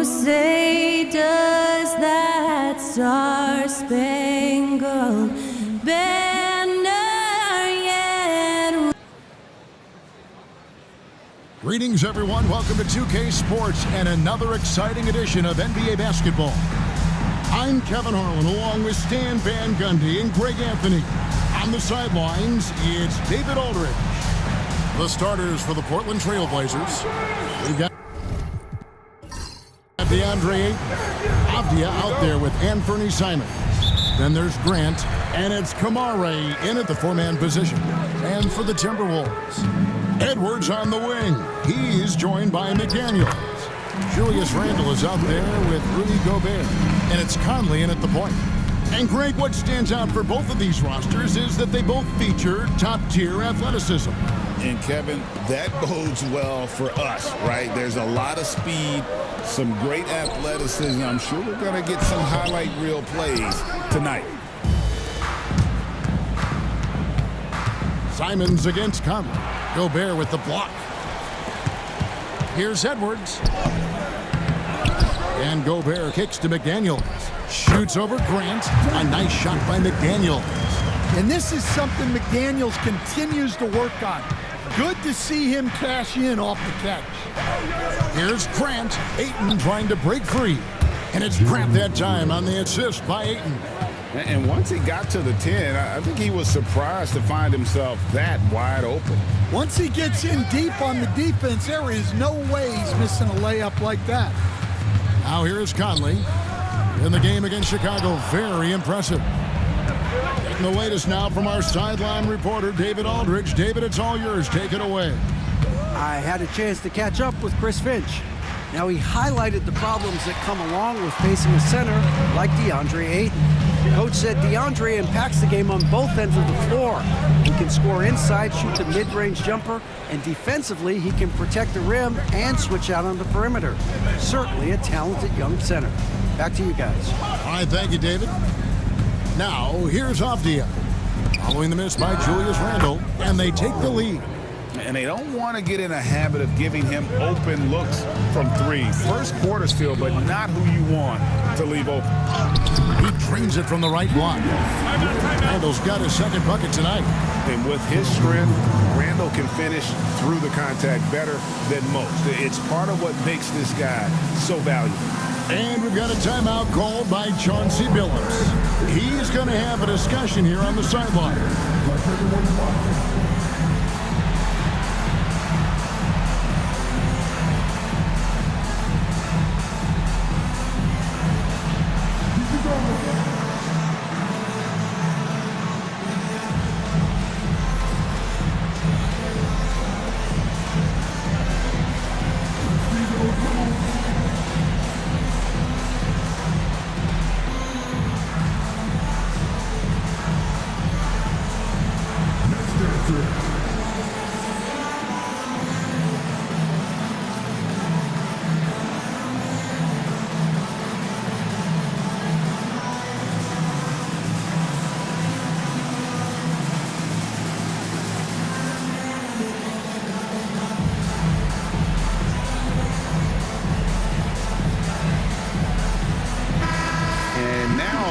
you say, does that star-spangled banner yet? Greetings, everyone. Welcome to 2K Sports and another exciting edition of NBA basketball. I'm Kevin Harlan, along with Stan Van Gundy and Greg Anthony. On the sidelines, it's David Aldridge. The starters for the Portland Trail Blazers. We've got DeAndre Ayton, Avdia out there with Anthony Simons. Then there's Grant, and it's Kamare in at the four-man position. And for the Timberwolves, Edwards on the wing. He's joined by McDaniels. Julius Randle is out there with Rudy Gobert, and it's Conley in at the point. And Greg, what stands out for both of these rosters is that they both feature top-tier athleticism. And Kevin, that bodes well for us, right? There's a lot of speed, some great athleticism. I'm sure we're going to get some highlight reel plays tonight. Simons against Conley. Gobert with the block. Here's Edwards. And Gobert kicks to McDaniels. Shoots over Grant. A nice shot by McDaniels. And this is something McDaniels continues to work on. Good to see him cash in off the catch. Here's Grant. Ayton trying to break free. And it's Grant that time on the assist by Ayton. And once he got to the 10, I think he was surprised to find himself that wide open. Once he gets in deep on the defense, there is no way he's missing a layup like that. Now here's Conley. In the game against Chicago, very impressive. Getting the latest now from our sideline reporter, David Aldridge. David, it's all yours. Take it away. I had a chance to catch up with Chris Finch. Now, he highlighted the problems that come along with facing a center like DeAndre Ayton. Coach said DeAndre impacts the game on both ends of the floor. He can score inside, shoot the mid-range jumper, and defensively, he can protect the rim and switch out on the perimeter. Certainly a talented young center. Back to you guys. All right, thank you, David. Now, here's Avdia. Following the miss by Julius Randle, and they take the lead. And they don't want to get in a habit of giving him open looks from three. First quarter still, but not who you want to leave open. He drains it from the right block. Randle's got his second bucket tonight. And with his strength, Randle can finish through the contact better than most. It's part of what makes this guy so valuable. And we've got a timeout called by Chauncey Billups. He's going to have a discussion here on the sideline.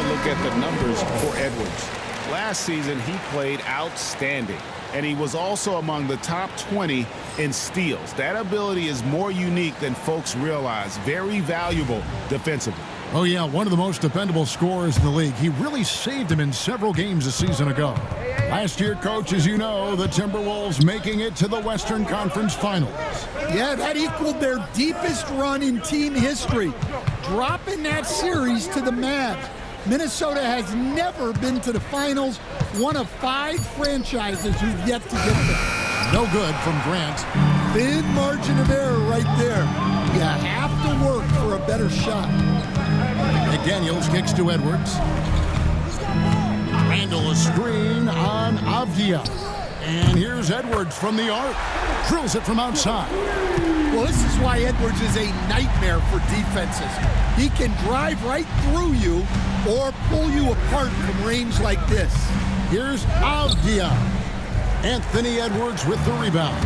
Look at the numbers for Edwards. Last season, he played outstanding, and he was also among the top 20 in steals. That ability is more unique than folks realize. Very valuable defensively. Oh, yeah, one of the most dependable scorers in the league. He really saved him in several games a season ago. Last year, Coach, as you know, the Timberwolves making it to the Western Conference Finals. Yeah, that equaled their deepest run in team history, dropping that series to the Mavs. Minnesota has never been to the finals, one of 5 franchises who've yet to get there. No good from Grant. Thin margin of error right there. You have to work for a better shot. McDaniels kicks to Edwards. Randle a screen on Avdia. And here's Edwards from the arc. Drills it from outside. Well, this is why Edwards is a nightmare for defenses. He can drive right through you or pull you apart from range like this. Here's Avdia. Anthony Edwards with the rebound.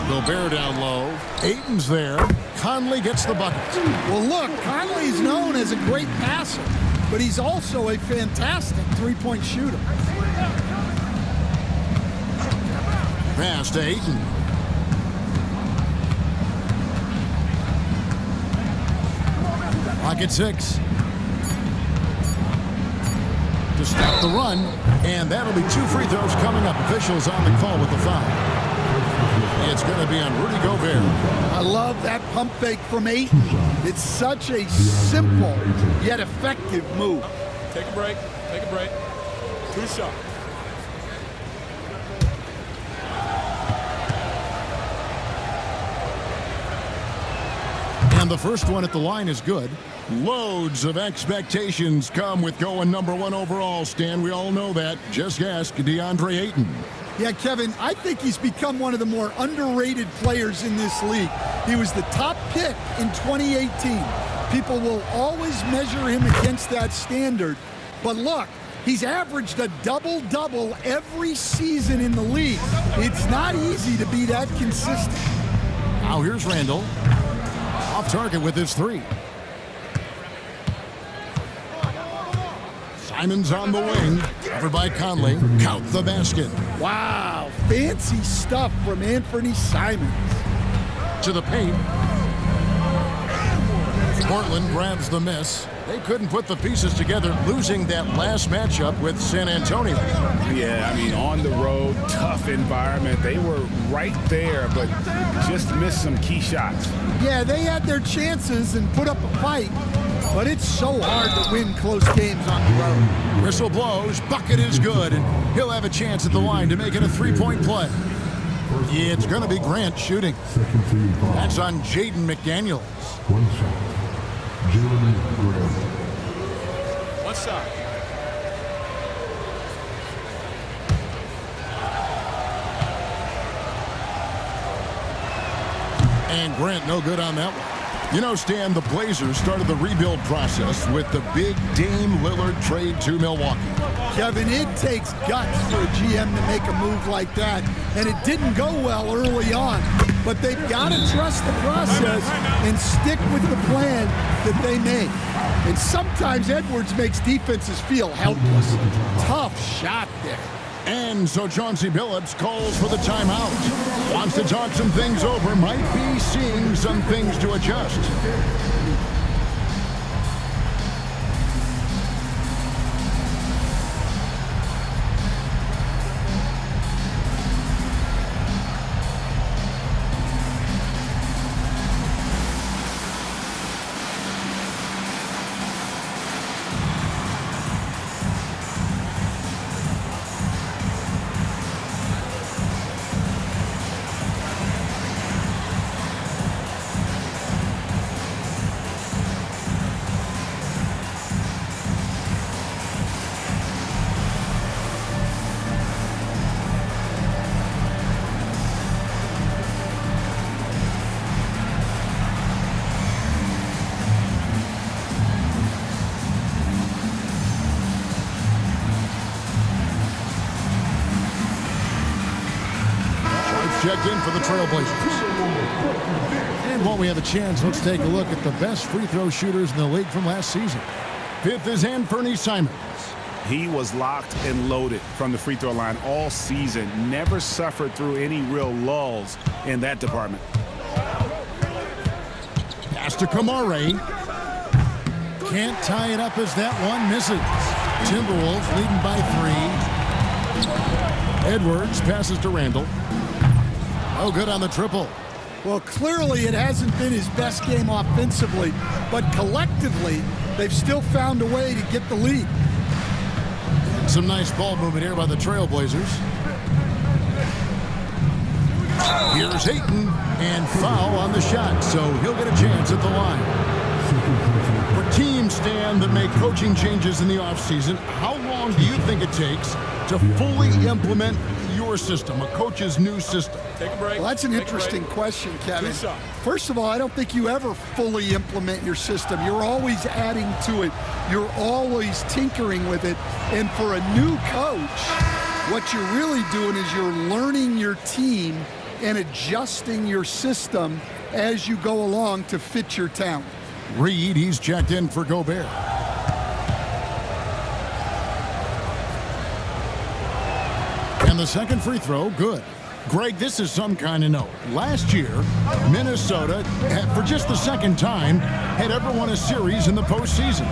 Gobert down low. Ayton's there. Conley gets the bucket. Well, look, Conley's known as a great passer, but he's also a fantastic three-point shooter. Pass to Ayton. Clock at 6. To stop the run, and that'll be 2 free throws coming up. Officials on the call with the foul. It's going to be on Rudy Gobert. I love that pump fake from Ayton. It's such a simple yet effective move. Take a break. Take a break. 2 shots. And the first one at the line is good. Loads of expectations come with going #1 overall, Stan. We all know that. Just ask DeAndre Ayton. Yeah, Kevin, I think he's become one of the more underrated players in this league. He was the top pick in 2018. People will always measure him against that standard. But look, he's averaged a double-double every season in the league. It's not easy to be that consistent. Now here's Randall. Off target with his 3. Simon's on the wing. Covered by Conley. Count the basket. Wow, fancy stuff from Anthony Simons. To the paint. Portland grabs the miss. They couldn't put the pieces together, losing that last matchup with San Antonio. Yeah, I mean, on the road, tough environment. They were right there, but just missed some key shots. Yeah, they had their chances and put up a fight, but it's so hard to win close games on the road. Whistle blows, bucket is good, and he'll have a chance at the line to make it a 3-point play. Yeah, it's going to be Grant shooting. That's on Jaden McDaniels. 1 shot. Jalen Grant. 1 shot. And Grant no good on that one. You know, Stan, the Blazers started the rebuild process with the big Dame Lillard trade to Milwaukee. Kevin, it takes guts for a GM to make a move like that, and it didn't go well early on. But they've got to trust the process and stick with the plan that they made. And sometimes Edwards makes defenses feel helpless. Tough shot there. And so Chauncey Billups calls for the timeout. Wants to talk some things over. Might be seeing some things to adjust. Checked in for the Trailblazers. And while we have a chance, let's take a look at the best free throw shooters in the league from last season. 5th is Anthony Simons. He was locked and loaded from the free throw line all season. Never suffered through any real lulls in that department. Pass to Kamare. Can't tie it up as that one misses. Timberwolves leading by 3. Edwards passes to Randall. Oh, good on the triple. Well, clearly it hasn't been his best game offensively, but collectively, they've still found a way to get the lead. Some nice ball movement here by the Trailblazers. Here's Ayton, and foul on the shot, so he'll get a chance at the line. For teams, Stan, that make coaching changes in the offseason, how long do you think it takes to fully implement your system, a coach's new system? Take a break. Well, that's an interesting question, Kevin. First of all, I don't think you ever fully implement your system. You're always adding to it. You're always tinkering with it. And for a new coach, what you're really doing is you're learning your team and adjusting your system as you go along to fit your talent. Reed, he's checked in for Gobert. And the second free throw, good. Greg, this is some kind of note. Last year, Minnesota, for just the second time, had ever won a series in the postseason.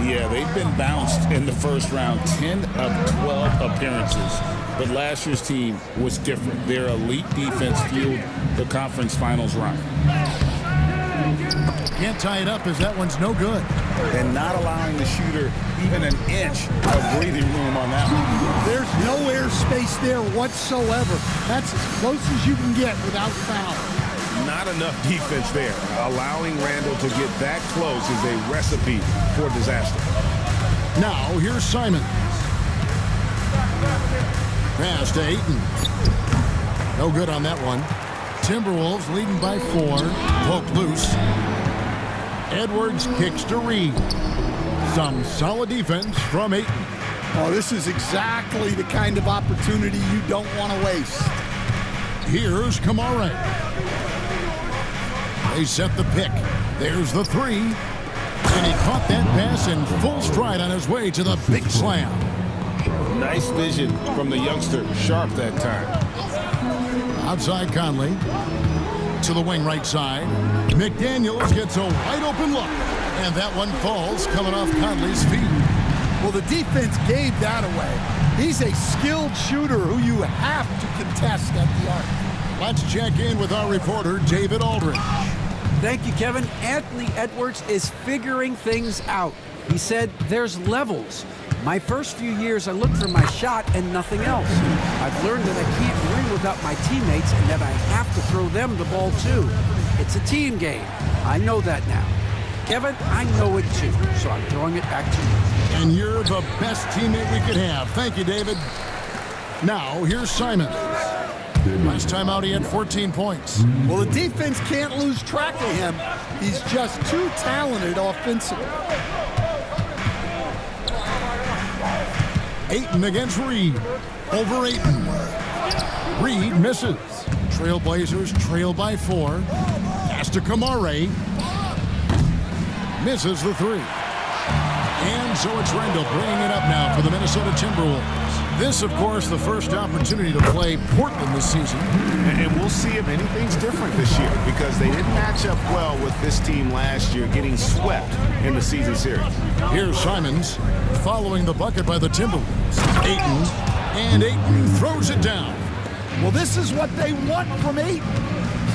Yeah, they've been bounced in the first round, 10 of 12 appearances. But last year's team was different. Their elite defense fueled the conference finals run. Can't tie it up as that one's no good. And not allowing the shooter even an inch of breathing room on that one. There's no air space there whatsoever. That's as close as you can get without foul. Not enough defense there. Allowing Randall to get that close is a recipe for disaster. Now, here's Simon. Pass to Ayton. No good on that one. Timberwolves leading by 4. Poked loose. Edwards kicks to Reed. Some solid defense from Ayton. Oh, this is exactly the kind of opportunity you don't want to waste. Here's Kamara. They set the pick. There's the 3. And he caught that pass in full stride on his way to the big slam. Nice vision from the youngster. Sharp that time. Outside Conley. To the wing right side. McDaniels gets a wide open look. And that one falls coming off Conley's feet. Well, the defense gave that away. He's a skilled shooter who you have to contest at the arc. Let's check in with our reporter, David Aldridge. Thank you, Kevin. Anthony Edwards is figuring things out. He said there's levels. My first few years, I looked for my shot and nothing else. I've learned that I can't win without my teammates and that I have to throw them the ball too. It's a team game. I know that now. Kevin, I know it too, so I'm throwing it back to you. And you're the best teammate we could have. Thank you, David. Now, here's Simon. Last time out, he had 14 points. Well, the defense can't lose track of him. He's just too talented offensively. Ayton against Reed. Over Ayton. Reed misses. Trailblazers trail by 4. Pass to Kamara. Misses the 3. And so it's Randall bringing it up now for the Minnesota Timberwolves. This, of course, the first opportunity to play Portland this season. And we'll see if anything's different this year because they didn't match up well with this team last year, getting swept in the season series. Here's Simons following the bucket by the Timberwolves. Ayton, and Ayton throws it down. Well, this is what they want from Ayton.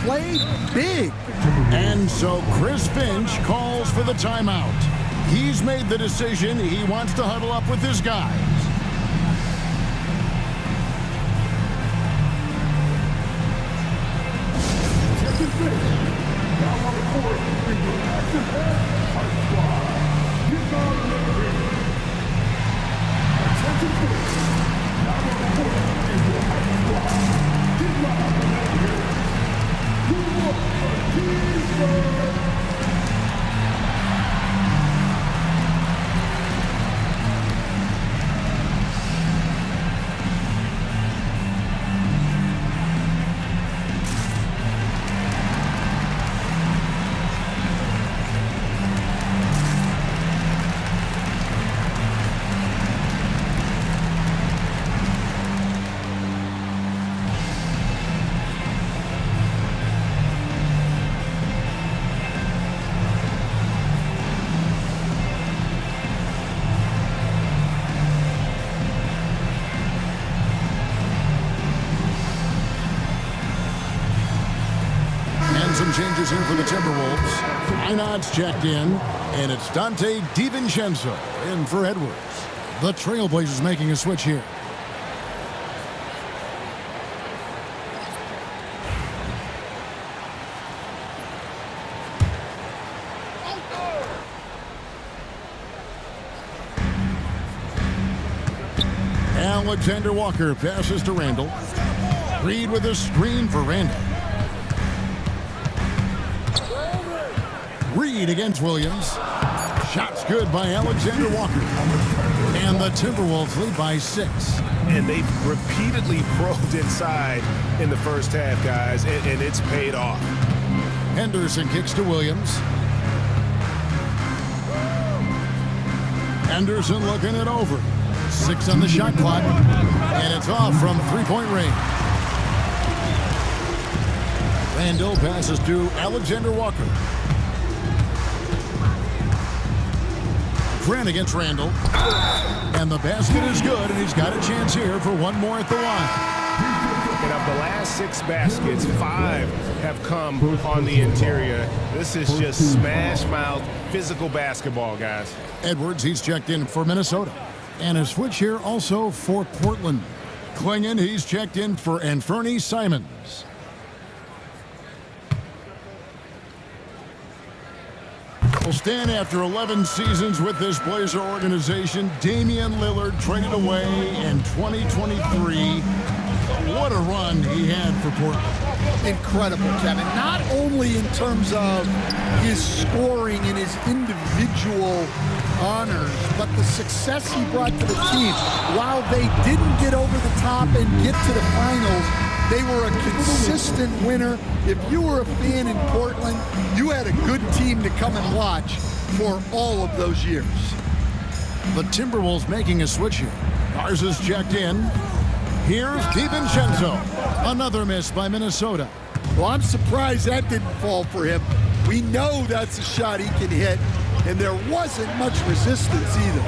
Play big. And so Chris Finch calls for the timeout. He's made the decision. He wants to huddle up with his guys. Some changes here for the Timberwolves. Einod's checked in, and it's Dante DiVincenzo in for Edwards. The Trailblazers making a switch here. Alexander Walker passes to Randall. Reed with a screen for Randall. Reed against Williams. Shot's good by Alexander Walker. And the Timberwolves lead by 6. And they've repeatedly probed inside in the first half, guys, and it's paid off. Henderson kicks to Williams. Henderson looking it over. 6 on the shot clock. And it's off from three-point range. Randall passes to Alexander Walker. Grant against Randall. And the basket is good, and he's got a chance here for one more at the line. And of the last 6 baskets, 5 have come on the interior. This is just smash-mouth physical basketball, guys. Edwards, he's checked in for Minnesota. And a switch here also for Portland. Klingon, he's checked in for Anfernee Simons. Will stand after 11 seasons with this Blazer organization. Damian Lillard traded away in 2023. What a run he had for Portland. Incredible, Kevin. Not only in terms of his scoring and his individual honors, but the success he brought to the team. While they didn't get over the top and get to the finals, they were a consistent winner. If you were a fan in Portland, you had a good team to come and watch for all of those years. The Timberwolves making a switch here. Garza's checked in. Here's DiVincenzo. Another miss by Minnesota. Well, I'm surprised that didn't fall for him. We know that's a shot he can hit, and there wasn't much resistance either.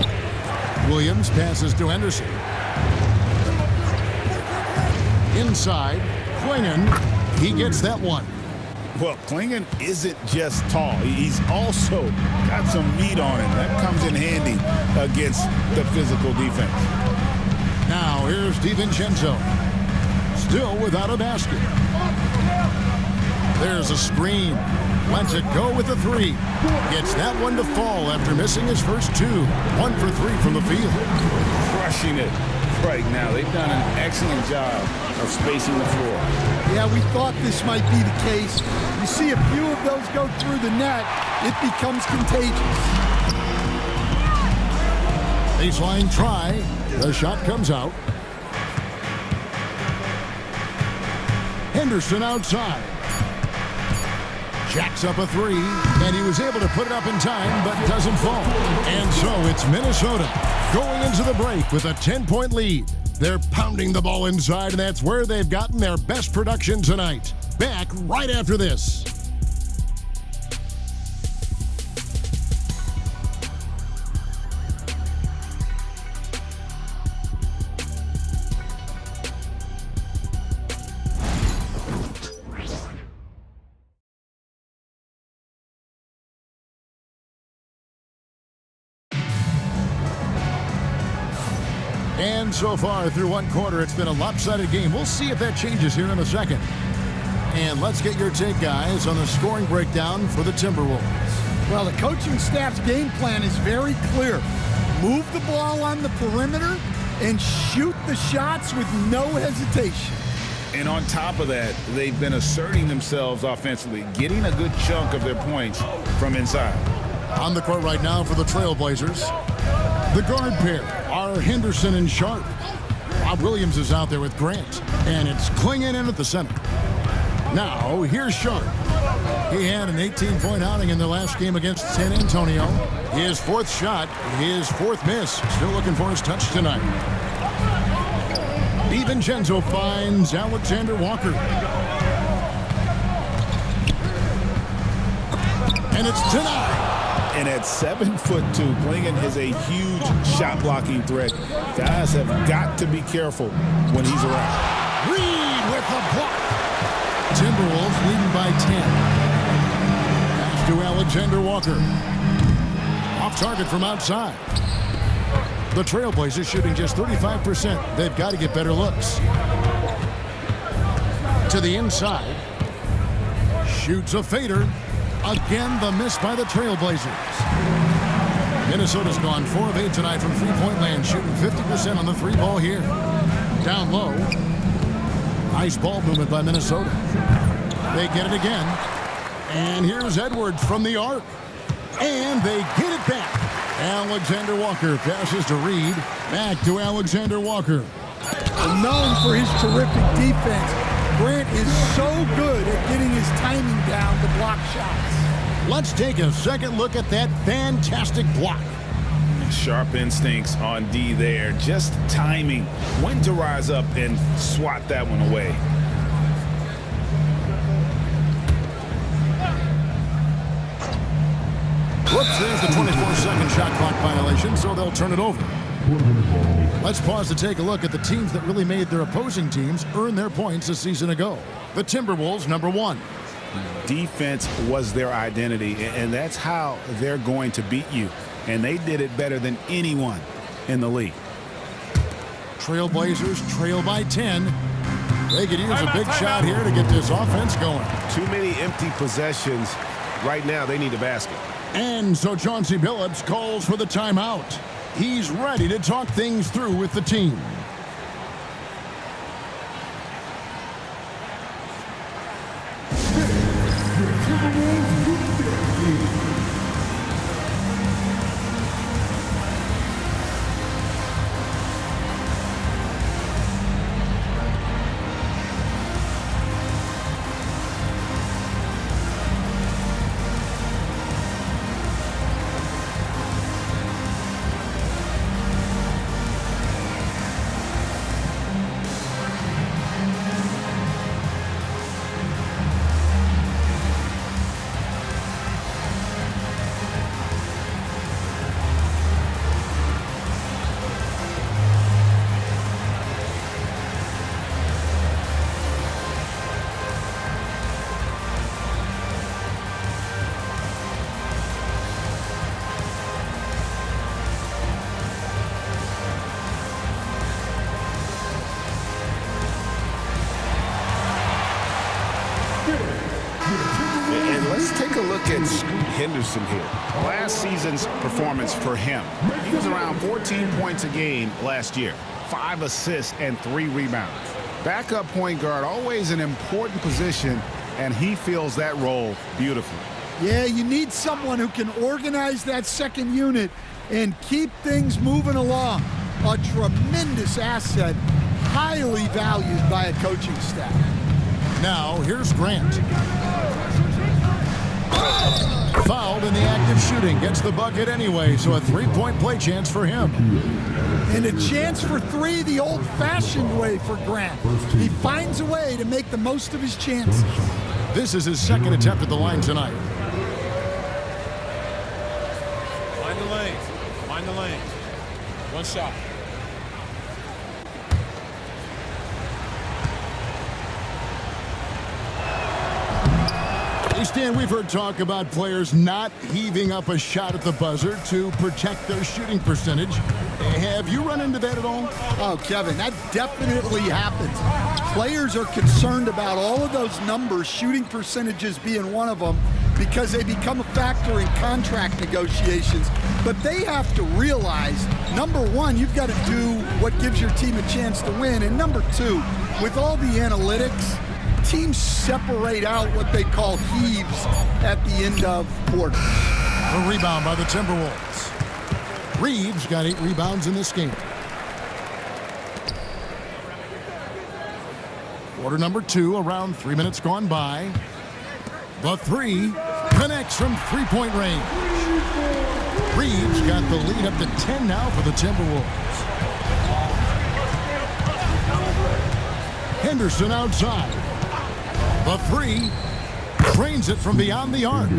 Williams passes to Henderson. Inside, Klingon, he gets that one. Well, Klingon isn't just tall. He's also got some meat on him. That comes in handy against the physical defense. Now, here's DiVincenzo. Still without a basket. There's a screen. Lets it go with the 3. Gets that one to fall after missing his first 2. 1 for 3 from the field. Crushing it right now. They've done an excellent job of spacing the floor. Yeah, we thought this might be the case. You see a few of those go through the net, it becomes contagious. Baseline try. The shot comes out. Henderson outside. Jacks up a 3, and he was able to put it up in time, but doesn't fall. And so it's Minnesota going into the break with a 10-point lead. They're pounding the ball inside, and that's where they've gotten their best production tonight. Back right after this. And so far through one quarter, it's been a lopsided game. We'll see if that changes here in a second. And let's get your take, guys, on the scoring breakdown for the Timberwolves. Well, the coaching staff's game plan is very clear. Move the ball on the perimeter and shoot the shots with no hesitation. And on top of that, they've been asserting themselves offensively, getting a good chunk of their points from inside. On the court right now for the Trailblazers, the guard pair are Henderson and Sharp. Rob Williams is out there with Grant, and it's Klingon in at the center. Now, here's Sharp. He had an 18-point outing in their last game against San Antonio. His 4th shot, his 4th miss. Still looking for his touch tonight. DiVincenzo finds Alexander Walker. And it's denied. And at 7'2", Klingon is a huge shot-blocking threat. Guys have got to be careful when he's around. Reed with the block. Timberwolves leading by 10. Pass to Alexander Walker. Off target from outside. The Trailblazers shooting just 35%. They've got to get better looks. To the inside. Shoots a fader. Again, the miss by the Trailblazers. Minnesota's gone 4 of 8 tonight from three-point land, shooting 50% on the 3-ball here. Down low. Nice ball movement by Minnesota. They get it again. And here's Edwards from the arc. And they get it back. Alexander Walker passes to Reed. Back to Alexander Walker. Known for his terrific defense, Grant is so good at getting his timing down to block shots. Let's take a second look at that fantastic block. Sharp instincts on D there. Just timing when to rise up and swat that one away. Whoops, there's the 24-second shot clock violation, so they'll turn it over. Let's pause to take a look at the teams that really made their opposing teams earn their points a season ago. The Timberwolves, number 1. Defense was their identity, and that's how they're going to beat you. And they did it better than anyone in the league. Trailblazers trail by 10. They could use a big shot here to get this offense going. Too many empty possessions. Right now, they need a basket. And so Chauncey Billups calls for the timeout. He's ready to talk things through with the team. And let's take a look at Scoot Henderson here. Last season's performance for him. He was around 14 points a game last year, 5 assists and 3 rebounds. Backup point guard, always an important position, and he fills that role beautifully. Yeah, you need someone who can organize that second unit and keep things moving along. A tremendous asset, highly valued by a coaching staff. Now, here's Grant. Fouled in the act of shooting. Gets the bucket anyway, so a three-point play chance for him. And a chance for 3 the old-fashioned way for Grant. He finds a way to make the most of his chances. This is his second attempt at the line tonight. Mind the lanes. Mind the lanes. One shot. Hey, Stan, we've heard talk about players not heaving up a shot at the buzzer to protect their shooting percentage. Have you run into that at all? Oh, Kevin, that definitely happens. Players are concerned about all of those numbers, shooting percentages being one of them, because they become a factor in contract negotiations. But they have to realize, number one, you've got to do what gives your team a chance to win. And number two, with all the analytics, teams separate out what they call heaves at the end of quarters. A rebound by the Timberwolves. Reeves got 8 rebounds in this game. Quarter number 2, around 3 minutes gone by. The 3 connects from three-point range. Reeves got the lead up to 10 now for the Timberwolves. Henderson outside. The 3 drains it from beyond the arc.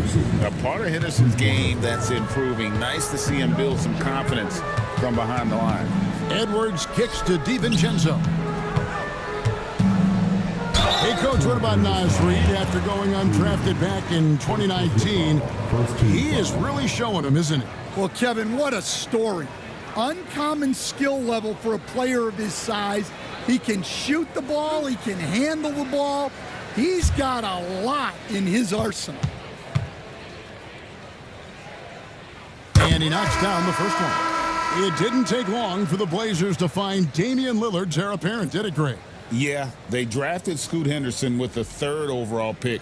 A part of Henderson's game that's improving. Nice to see him build some confidence from behind the line. Edwards kicks to DiVincenzo. Hey, Coach, what about Naz Reid after going undrafted back in 2019? He is really showing him, isn't he? Well, Kevin, what a story. Uncommon skill level for a player of his size. He can shoot the ball. He can handle the ball. He's got a lot in his arsenal. And he knocks down the first one. It didn't take long for the Blazers to find Damian Lillard's heir apparent, did it, Greg? Yeah, they drafted Scoot Henderson with the 3rd overall pick.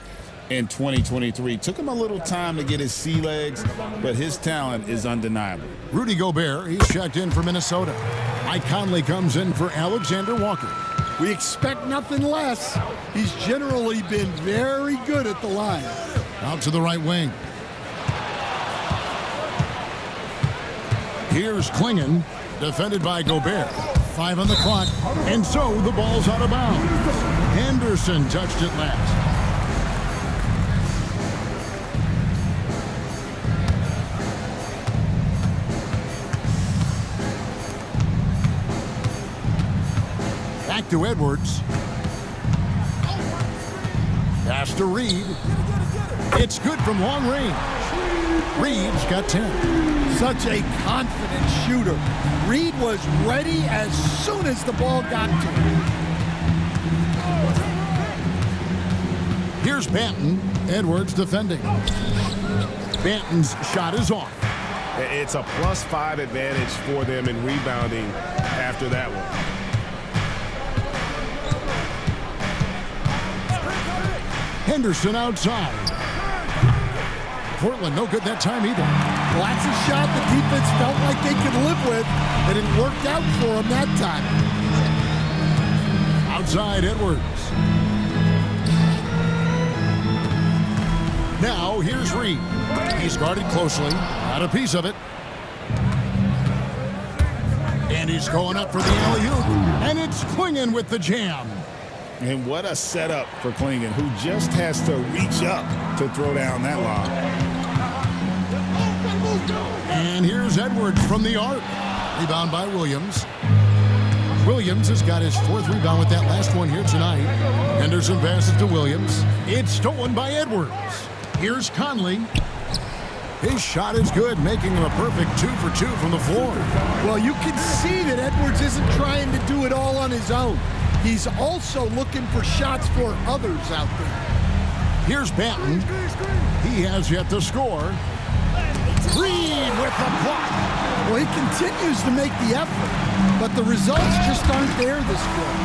in 2023. Took him a little time to get his sea legs, but his talent is undeniable. Rudy Gobert, he's checked in for Minnesota. Mike Conley comes in for Alexander Walker. We expect nothing less. He's generally been very good at the line. Out to the right wing. Here's Klingon, defended by Gobert. 5 on the clock, and so the ball's out of bounds. Henderson touched it last. Back to Edwards. Pass to Reed. It's good from long range. Reed's got 10. Such a confident shooter. Reed was ready as soon as the ball got to him. Here's Banton. Edwards defending. Banton's shot is off. It's a +5 advantage for them in rebounding after that one. Henderson outside. Portland no good that time either. Well, that's a shot the defense felt like they could live with, and it worked out for them that time. Outside Edwards. Now here's Reed. He's guarded closely. Got a piece of it. And he's going up for the alley-oop. And it's Klingon with the jam. And what a setup for Klingon, who just has to reach up to throw down that lob. And here's Edwards from the arc. Rebound by Williams. Williams has got his 4th rebound with that last one here tonight. Henderson passes to Williams. It's stolen by Edwards. Here's Conley. His shot is good, making him a perfect 2 for 2 from the floor. Well, you can see that Edwards isn't trying to do it all on his own. He's also looking for shots for others out there. Here's Banton. He has yet to score. Reed with the block. Well, he continues to make the effort, but the results just aren't there this quarter.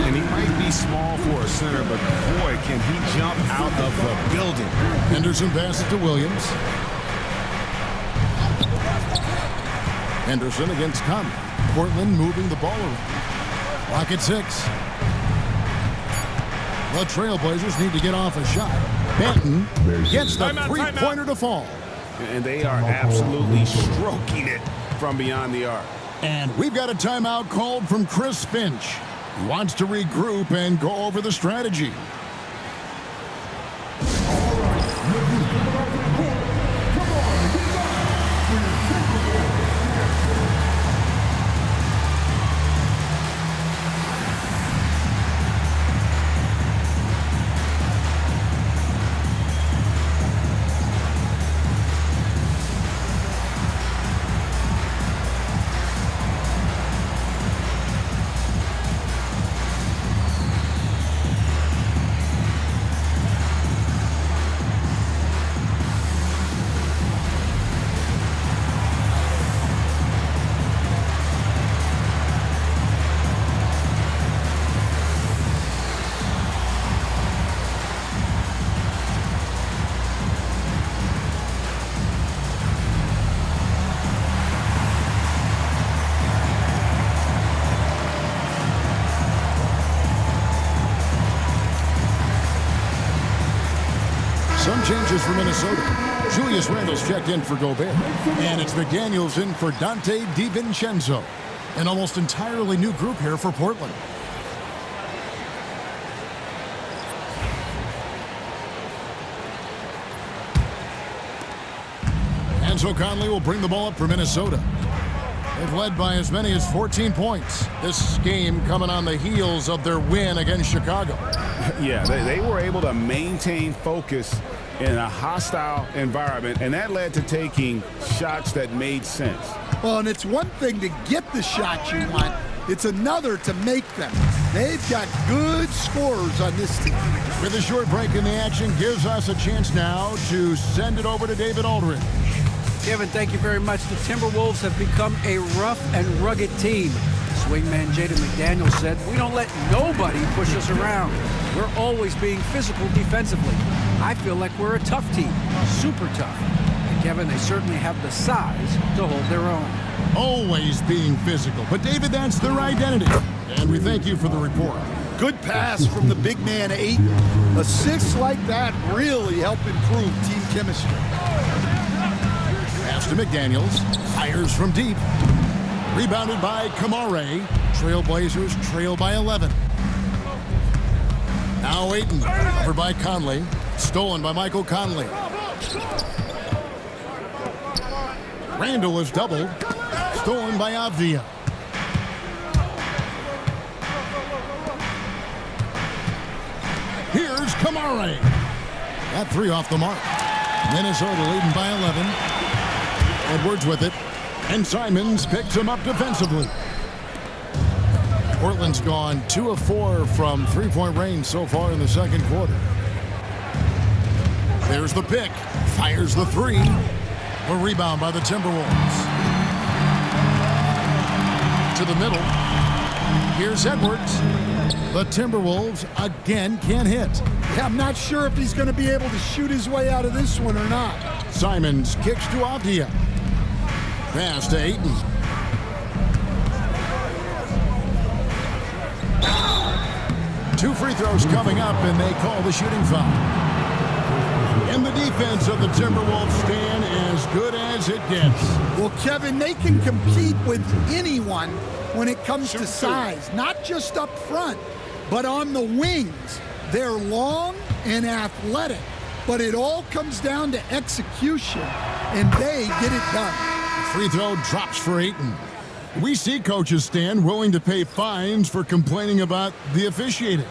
And he might be small for a center, but boy, can he jump out of the building. Henderson passes to Williams. Henderson against Conley. Portland moving the ball around. Clock at 6. The Trailblazers need to get off a shot. Banton gets the three-pointer to fall. And they are absolutely stroking it from beyond the arc. And we've got a timeout called from Chris Finch. He wants to regroup and go over the strategy. Some changes for Minnesota. Julius Randle's checked in for Gobert. And it's McDaniels in for Dante DiVincenzo. An almost entirely new group here for Portland. And so Conley will bring the ball up for Minnesota. They've led by as many as 14 points. This game coming on the heels of their win against Chicago. Yeah, they were able to maintain focus in a hostile environment, and that led to taking shots that made sense. Well, and it's one thing to get the shots you want. It's another to make them. They've got good scorers on this team. With a short break in the action, gives us a chance now to send it over to David Aldridge. Kevin, thank you very much. The Timberwolves have become a rough and rugged team. Wingman Jaden McDaniels said, "We don't let nobody push us around. We're always being physical defensively. I feel like we're a tough team, super tough." And Kevin, they certainly have the size to hold their own. Always being physical. But David, that's their identity. And we thank you for the report. Good pass from the big man, Ayton. Assists like that really help improve team chemistry. Pass to McDaniels. Fires from deep. Rebounded by Kamare. Trailblazers trail by 11. Now Ayton. Covered by Conley. Stolen by Michael Conley. Randall is doubled. Stolen by Avdia. Here's Kamare. That three off the mark. Minnesota leading by 11. Edwards with it. And Simons picks him up defensively. Portland's gone 2 of 4 from three-point range so far in the second quarter. There's the pick. Fires the three. A rebound by the Timberwolves. To the middle. Here's Edwards. The Timberwolves again can't hit. Yeah, I'm not sure if he's going to be able to shoot his way out of this one or not. Simons kicks to Avdia. Pass to Ayton. Two free throws coming up, and they call the shooting foul. And the defense of the Timberwolves stand as good as it gets. Well, Kevin, they can compete with anyone when it comes to size, not just up front, but on the wings. They're long and athletic, but it all comes down to execution, and they get it done. Free throw drops for Ayton. We see coaches stand willing to pay fines for complaining about the officiating.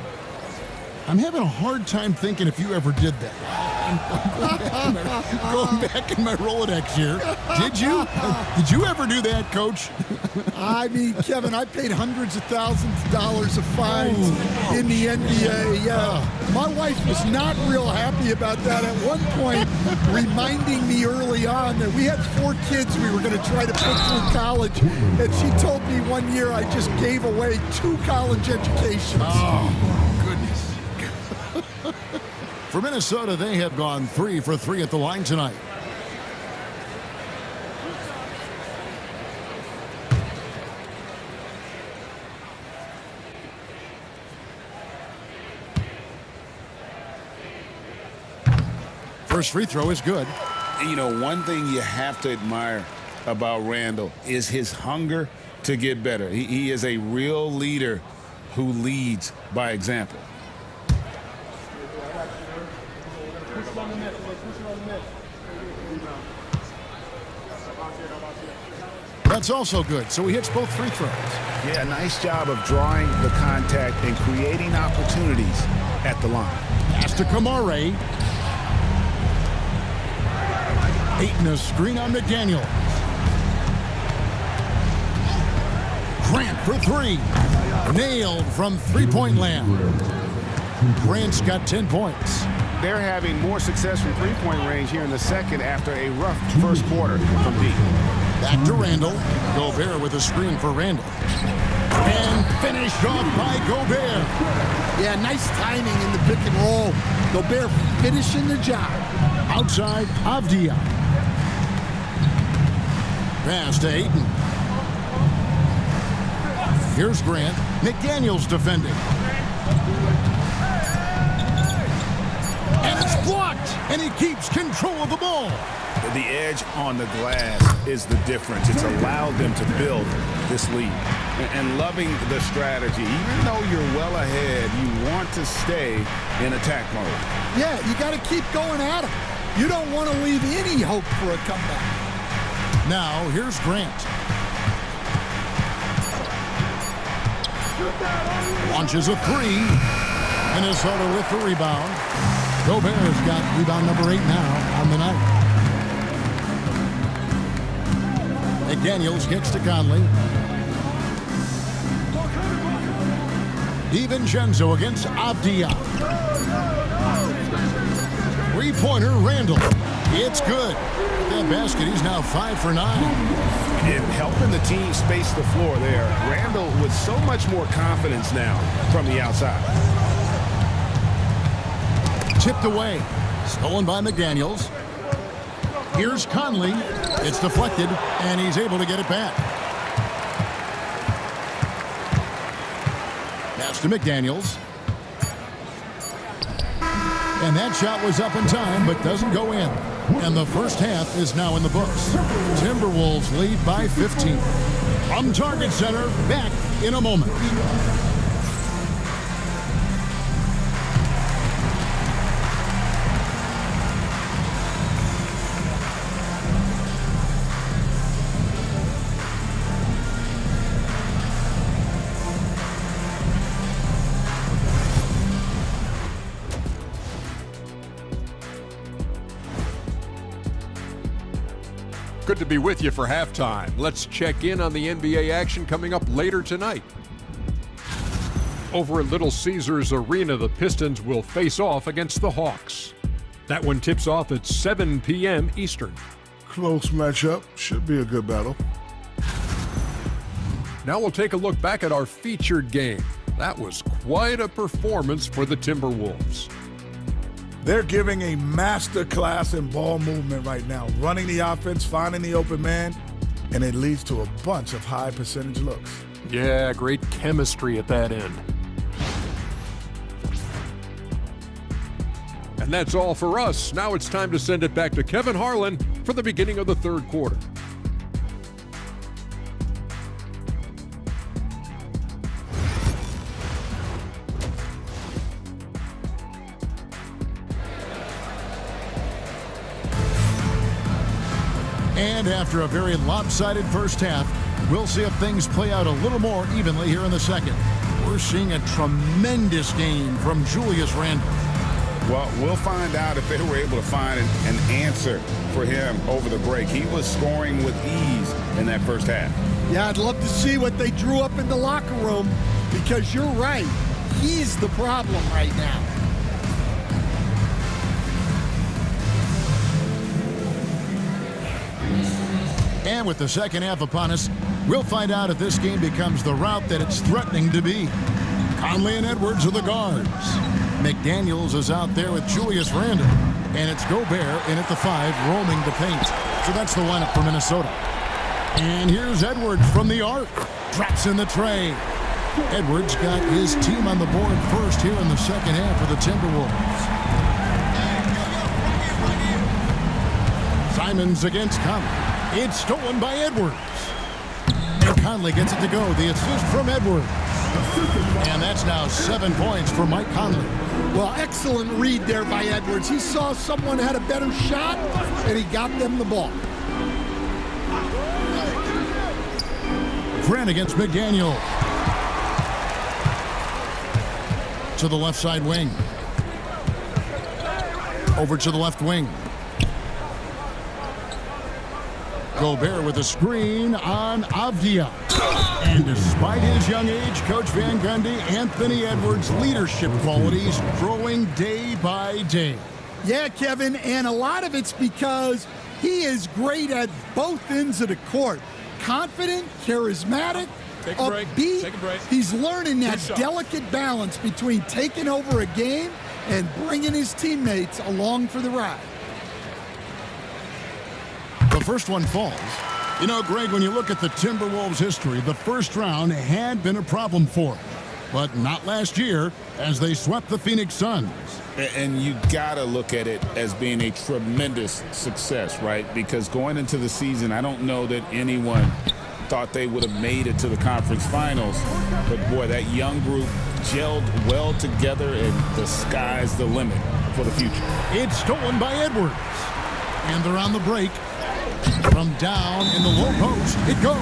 I'm having a hard time thinking if you ever did that. I'm going back in my Rolodex here. Did you? Did you ever do that, Coach? I mean, Kevin, I paid hundreds of thousands of dollars of fines in the NBA. My wife was not real happy about that at one point, reminding me early on that we had 4 kids we were going to try to put through college, and she told me one year I just gave away 2 college educations. Oh, goodness. For Minnesota, they have gone 3 for 3 at the line tonight. First free throw is good. You know, one thing you have to admire about Randall is his hunger to get better. He is a real leader who leads by example. That's also good, so he hits both free throws. Yeah, nice job of drawing the contact and creating opportunities at the line. Pass to Kamare. Ayton a screen on McDaniel. Grant for 3. Nailed from three-point land. Grant's got 10 points. They're having more success from three-point range here in the second after a rough first quarter from deep. Back to Randall. Gobert with a screen for Randall. And finished off by Gobert. Yeah, nice timing in the pick and roll. Gobert finishing the job. Outside, Avdia. Pass to Ayton. Here's Grant. McDaniels defending. And it's blocked. And he keeps control of the ball. The edge on the glass is the difference. It's allowed them to build this lead. And loving the strategy. Even though you're well ahead, you want to stay in attack mode. Yeah, you got to keep going at him. You don't want to leave any hope for a comeback. Now, here's Grant. Launches a 3. Minnesota with the rebound. Gobert's got rebound number 8 now on the night. McDaniels kicks to Conley. DiVincenzo against Avdia. Three-pointer, Randall. It's good. With that basket, he's now 5 for 9. And helping the team space the floor there. Randall with so much more confidence now from the outside. Tipped away. Stolen by McDaniels. Here's Conley. It's deflected, and he's able to get it back. Pass to McDaniels. And that shot was up in time, but doesn't go in. And the first half is now in the books. Timberwolves lead by 15. From Target Center, back in a moment. Good to be with you for halftime. Let's check in on the NBA action coming up later tonight. Over at Little Caesars Arena, the Pistons will face off against the Hawks. That one tips off at 7 p.m. Eastern. Close matchup. Should be a good battle. Now we'll take a look back at our featured game. That was quite a performance for the Timberwolves. They're giving a master class in ball movement right now, running the offense, finding the open man, and it leads to a bunch of high percentage looks. Yeah, great chemistry at that end. And that's all for us. Now it's time to send it back to Kevin Harlan for the beginning of the third quarter. And after a very lopsided first half, we'll see if things play out a little more evenly here in the second. We're seeing a tremendous game from Julius Randle. Well, we'll find out if they were able to find an answer for him over the break. He was scoring with ease in that first half. Yeah, I'd love to see what they drew up in the locker room, because you're right. He's the problem right now. And with the second half upon us, we'll find out if this game becomes the route that it's threatening to be. Conley and Edwards are the guards. McDaniels is out there with Julius Randle. And it's Gobert in at the 5, roaming the paint. So that's the lineup for Minnesota. And here's Edwards from the arc. Drops in the tray. Edwards got his team on the board first here in the second half for the Timberwolves. Simons against Conley. It's stolen by Edwards. And Conley gets it to go. The assist from Edwards. And that's now 7 points for Mike Conley. Well, excellent read there by Edwards. He saw someone had a better shot, and he got them the ball. Grant against McDaniel. To the left side wing. Over to the left wing. Gobert with a screen on Avdia. And despite his young age, Coach Van Gundy, Anthony Edwards' leadership qualities growing day by day. Yeah, Kevin, and a lot of it's because he is great at both ends of the court. Confident, charismatic, Take a break. upbeat. Take a break. He's learning that Good shot. delicate balance between taking over a game and bringing his teammates along for the ride. The first one falls. You know, Greg, when you look at the Timberwolves' history, the first round had been a problem for them. But not last year, as they swept the Phoenix Suns. And you got to look at it as being a tremendous success, right? Because going into the season, I don't know that anyone thought they would have made it to the conference finals. But, boy, that young group gelled well together, and the sky's the limit for the future. It's stolen by Edwards. And they're on the break. From down in the low post, it goes.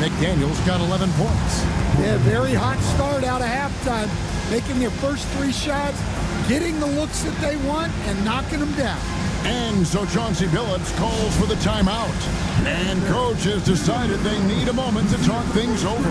McDaniels got 11 points. Yeah, very hot start out of halftime, making their first 3 shots, getting the looks that they want, and knocking them down. And so Chauncey Billups calls for the timeout. And coach has decided they need a moment to talk things over.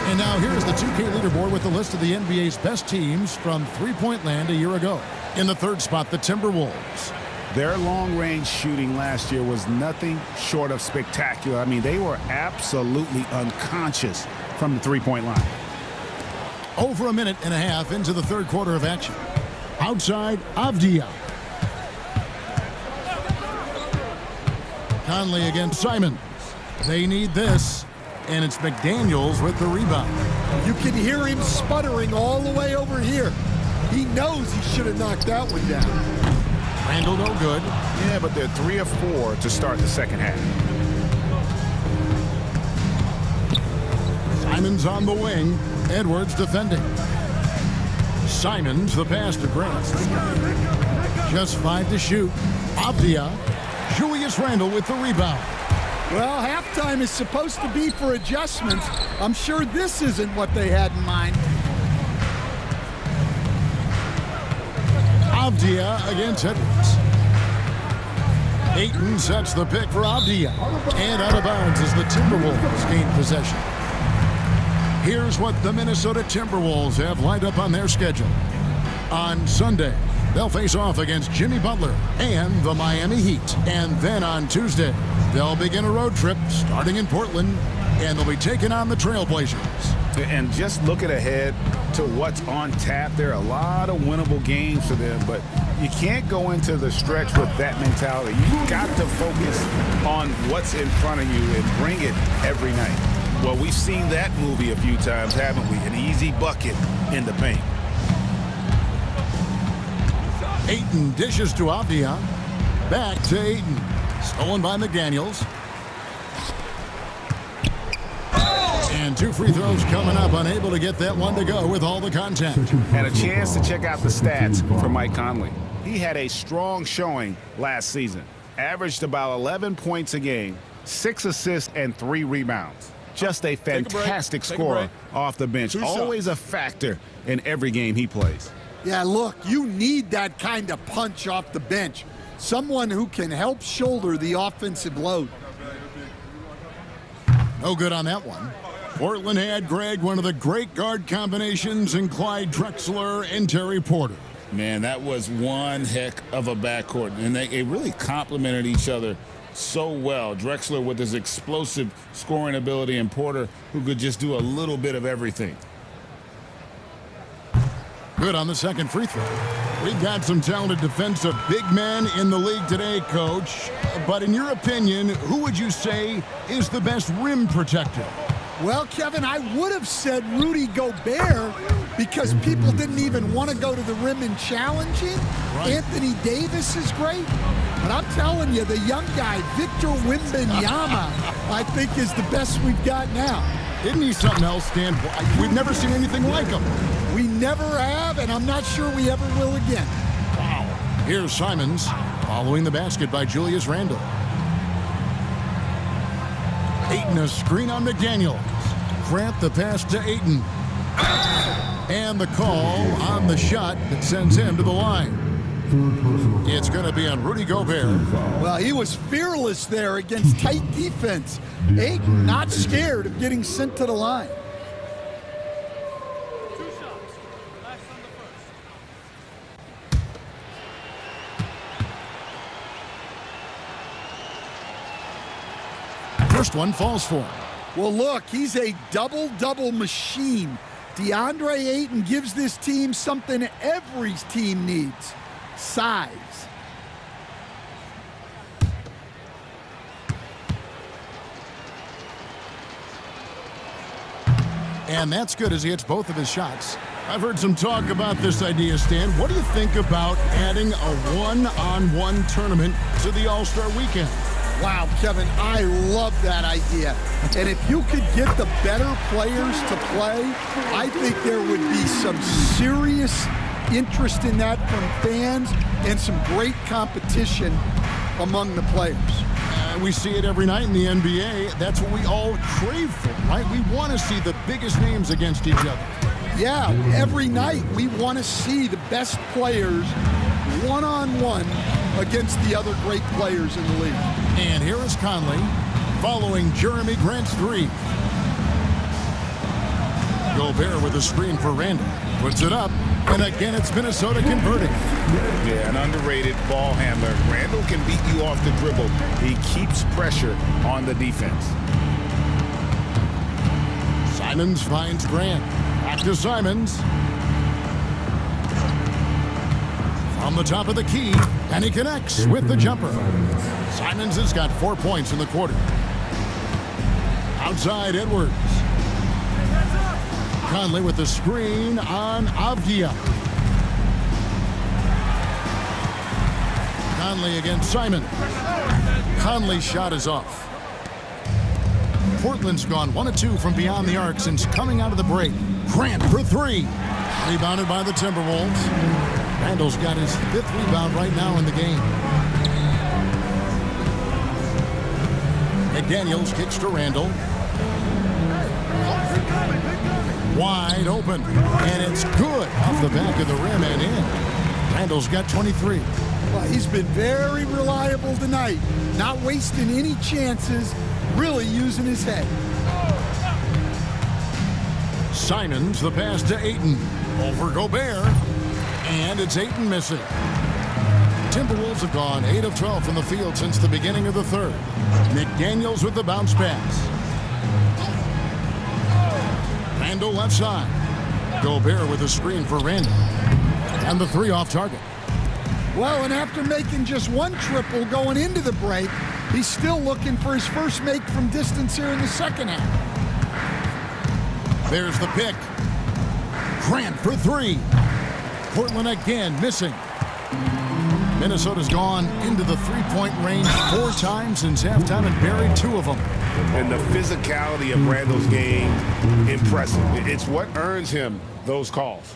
And now here's the 2K leaderboard with the list of the NBA's best teams from three-point land a year ago. In the third spot, the Timberwolves. Their long-range shooting last year was nothing short of spectacular. I mean, they were absolutely unconscious from the three-point line. Over a minute and a half into the third quarter of action. Outside, Avdia. Conley against Simons. They need this. And it's McDaniels with the rebound. You can hear him sputtering all the way over here. He knows he should have knocked that one down. Randall no good. Yeah, but they're 3 of 4 to start the second half. Simons on the wing. Edwards defending. Simons the pass to Grant. Just 5 to shoot. Avdia. Julius Randle with the rebound. Well, halftime is supposed to be for adjustments. I'm sure this isn't what they had in mind. Avdia against Edwards. Ayton sets the pick for Avdia. And out of bounds as the Timberwolves gain possession. Here's what the Minnesota Timberwolves have lined up on their schedule. On Sunday, they'll face off against Jimmy Butler and the Miami Heat. And then on Tuesday, they'll begin a road trip starting in Portland, and they'll be taking on the Trailblazers. And just looking ahead to what's on tap, there are a lot of winnable games for them, but you can't go into the stretch with that mentality. You've got to focus on what's in front of you and bring it every night. Well, we've seen that movie a few times, haven't we? An easy bucket in the paint. Ayton dishes to Avdia. Back to Ayton. Stolen by McDaniels. And 2 free throws coming up. Unable to get that one to go with all the contact. And a chance to check out the stats for Mike Conley. He had a strong showing last season. Averaged about 11 points a game, 6 assists, and 3 rebounds. Just a fantastic scorer off the bench. Always a factor in every game he plays. Yeah, look, you need that kind of punch off the bench. Someone who can help shoulder the offensive load. No good on that one. Portland had, Greg, one of the great guard combinations in Clyde Drexler and Terry Porter. Man, that was one heck of a backcourt, and they really complemented each other so well. Drexler with his explosive scoring ability, and Porter who could just do a little bit of everything. Good on the second free throw. We've got some talented defensive big men in the league today, Coach. But in your opinion, who would you say is the best rim protector? Well, Kevin, I would have said Rudy Gobert because people didn't even want to go to the rim and challenge him. Right. Anthony Davis is great. But I'm telling you, the young guy, Victor Wembanyama, I think is the best we've got now. Isn't he something else, Stan? We've never seen anything like him. We never have, and I'm not sure we ever will again. Wow. Here's Simons following the basket by Julius Randle. Ayton a screen on McDaniels. Grant the pass to Ayton. And the call on the shot that sends him to the line. It's going to be on Rudy Gobert. Well, he was fearless there against tight defense. Ayton not scared of getting sent to the line. First one falls for him. Well, look, he's a double-double machine. DeAndre Ayton gives this team something every team needs: size. And that's good as he hits both of his shots. I've heard some talk about this idea, Stan. What do you think about adding a one-on-one tournament to the All-Star Weekend? Wow, Kevin, I love that idea. And if you could get the better players to play, I think there would be some serious interest in that from fans and some great competition among the players. We see it every night in the NBA. That's what we all crave for, right? We want to see the biggest names against each other. Yeah, every night we want to see the best players one-on-one against the other great players in the league. And here is Conley following Jeremy Grant's three. Gobert with a screen for Randall. Puts it up, and again it's Minnesota converting. Yeah, an underrated ball handler. Randall can beat you off the dribble. He keeps pressure on the defense. Simons finds Grant. Back to Simons. From the top of the key, and he connects with the jumper. Simons has got 4 points in the quarter. Outside Edwards. Conley with the screen on Avdia. Conley against Simon. Conley's shot is off. Portland's gone 1 of 2 from beyond the arc since coming out of the break. Grant for three. Rebounded by the Timberwolves. Randall's got his 5th rebound right now in the game. McDaniels kicks to Randall. Wide open, and it's good off the back of the rim and in. Randall's got 23. Well, he's been very reliable tonight, not wasting any chances, really using his head. Simons, the pass to Ayton. Over Gobert, and it's Ayton missing. Timberwolves have gone 8 of 12 from the field since the beginning of the third. McDaniels with the bounce pass. Randall left side. Gobert with a screen for Randall. And the three off target. Well, and after making just 1 triple going into the break, he's still looking for his first make from distance here in the second half. There's the pick. Grant for three. Portland again missing. Minnesota's gone into the three-point range 4 times since halftime and buried 2 of them. And the physicality of Randall's game, impressive. It's what earns him those calls.